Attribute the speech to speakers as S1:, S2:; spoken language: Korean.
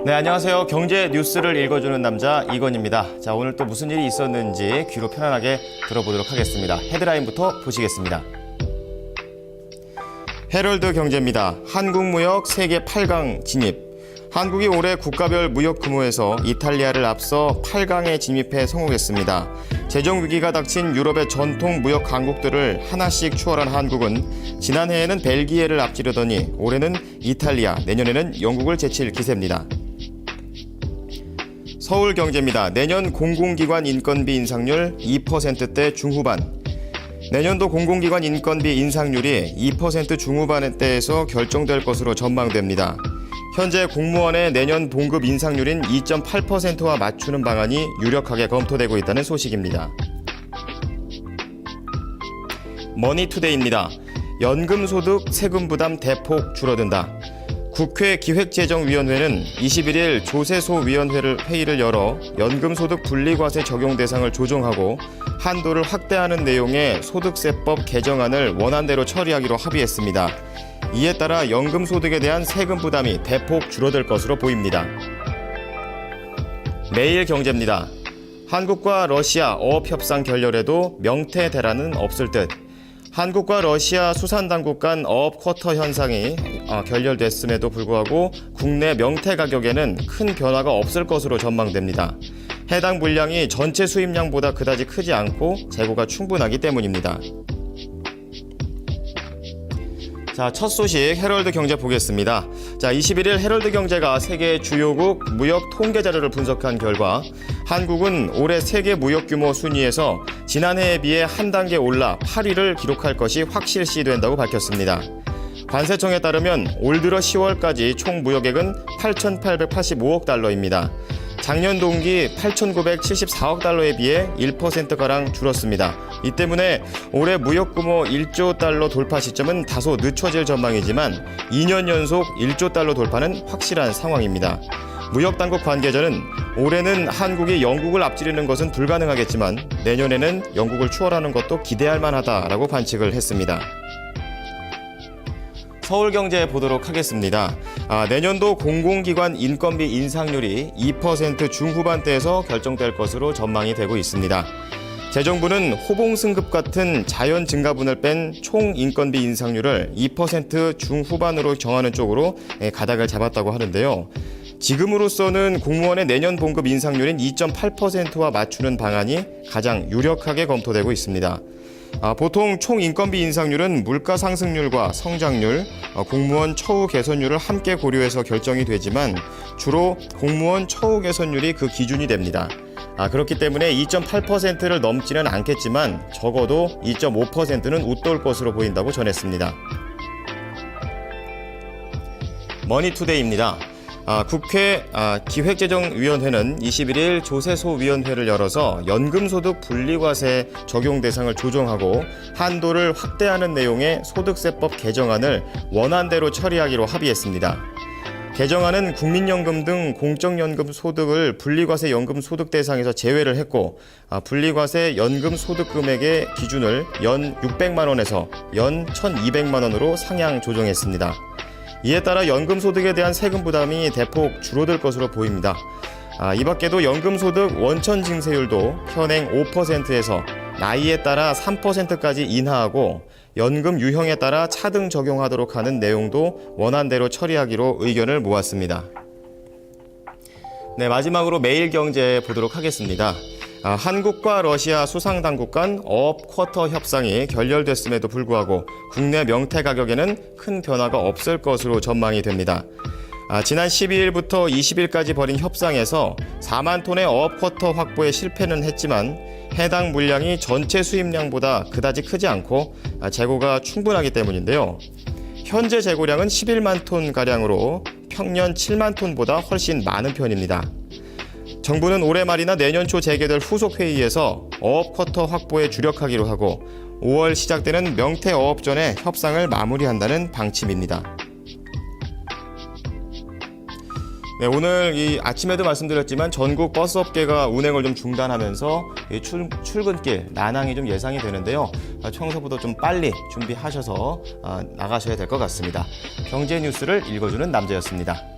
S1: 네, 안녕하세요. 경제 뉴스를 읽어주는 남자 이건입니다. 자, 오늘 또 무슨 일이 있었는지 귀로 편안하게 들어보도록 하겠습니다. 헤드라인부터 보시겠습니다. 헤럴드 경제입니다. 한국무역 세계 8강 진입. 한국이 올해 국가별 무역 규모에서 이탈리아를 앞서 8강에 진입해 성공했습니다. 재정 위기가 닥친 유럽의 전통 무역 강국들을 하나씩 추월한 한국은 지난해에는 벨기에를 앞지르더니 올해는 이탈리아, 내년에는 영국을 제칠 기세입니다. 서울경제입니다. 내년 공공기관 인건비 인상률 2%대 중후반. 내년도 공공기관 인건비 인상률이 2% 중후반대에서 결정될 것으로 전망됩니다. 현재 공무원의 내년 봉급 인상률인 2.8%와 맞추는 방안이 유력하게 검토되고 있다는 소식입니다. 머니투데이입니다. 연금소득 세금 부담 대폭 줄어든다. 국회 기획재정위원회는 21일 조세소위원회를 회의를 열어 연금소득 분리과세 적용 대상을 조정하고 한도를 확대하는 내용의 소득세법 개정안을 원안대로 처리하기로 합의했습니다. 이에 따라 연금소득에 대한 세금 부담이 대폭 줄어들 것으로 보입니다. 매일경제입니다. 한국과 러시아 어업협상 결렬에도 명태 대란은 없을 듯. 한국과 러시아 수산당국 간 어업 쿼터 현상이 결렬됐음에도 불구하고 국내 명태 가격에는 큰 변화가 없을 것으로 전망됩니다. 해당 물량이 전체 수입량보다 그다지 크지 않고 재고가 충분하기 때문입니다. 자, 첫 소식 헤럴드 경제 보겠습니다. 자, 21일 헤럴드 경제가 세계 주요국 무역 통계 자료를 분석한 결과 한국은 올해 세계 무역 규모 순위에서 지난해에 비해 한 단계 올라 8위를 기록할 것이 확실시된다고 밝혔습니다. 관세청에 따르면 올 들어 10월까지 총 무역액은 8,885억 달러입니다. 작년 동기 8,974억 달러에 비해 1%가량 줄었습니다. 이 때문에 올해 무역 규모 1조 달러 돌파 시점은 다소 늦춰질 전망이지만 2년 연속 1조 달러 돌파는 확실한 상황입니다. 무역당국 관계자는 올해는 한국이 영국을 앞지르는 것은 불가능하겠지만 내년에는 영국을 추월하는 것도 기대할 만하다라고 관측을 했습니다. 서울경제 보도록 하겠습니다. 내년도 공공기관 인건비 인상률이 2% 중후반대에서 결정될 것으로 전망이 되고 있습니다. 재정부는 호봉승급 같은 자연 증가분을 뺀 총 인건비 인상률을 2% 중후반으로 정하는 쪽으로 가닥을 잡았다고 하는데요. 지금으로서는 공무원의 내년 봉급 인상률인 2.8%와 맞추는 방안이 가장 유력하게 검토되고 있습니다. 보통 총 인건비 인상률은 물가 상승률과 성장률, 공무원 처우 개선율을 함께 고려해서 결정이 되지만 주로 공무원 처우 개선율이 그 기준이 됩니다. 그렇기 때문에 2.8%를 넘지는 않겠지만 적어도 2.5%는 웃돌 것으로 보인다고 전했습니다. 머니투데이입니다. 국회 기획재정위원회는 21일 조세소위원회를 열어서 연금소득 분리과세 적용 대상을 조정하고 한도를 확대하는 내용의 소득세법 개정안을 원안대로 처리하기로 합의했습니다. 개정안은 국민연금 등 공적연금 소득을 분리과세 연금 소득 대상에서 제외를 했고 분리과세 연금 소득 금액의 기준을 연 600만 원에서 연 1,200만 원으로 상향 조정했습니다. 이에 따라 연금소득에 대한 세금 부담이 대폭 줄어들 것으로 보입니다. 이 밖에도 연금소득 원천 징세율도 현행 5%에서 나이에 따라 3%까지 인하하고 연금 유형에 따라 차등 적용하도록 하는 내용도 원안대로 처리하기로 의견을 모았습니다. 네, 마지막으로 매일경제 보도록 하겠습니다. 한국과 러시아 수상당국 간 어업 쿼터 협상이 결렬됐음에도 불구하고 국내 명태 가격에는 큰 변화가 없을 것으로 전망이 됩니다. 지난 12일부터 20일까지 벌인 협상에서 4만 톤의 어업 쿼터 확보에 실패는 했지만 해당 물량이 전체 수입량보다 그다지 크지 않고 재고가 충분하기 때문인데요. 현재 재고량은 11만 톤가량으로 평년 7만 톤보다 훨씬 많은 편입니다. 정부는 올해 말이나 내년 초 재개될 후속 회의에서 어업 쿼터 확보에 주력하기로 하고 5월 시작되는 명태 어업 전에 협상을 마무리한다는 방침입니다. 네, 오늘 아침에도 말씀드렸지만 전국 버스업계가 운행을 좀 중단하면서 출근길 난항이 좀 예상이 되는데요. 평소보다 좀 빨리 준비하셔서 나가셔야 될 것 같습니다. 경제 뉴스를 읽어주는 남자였습니다.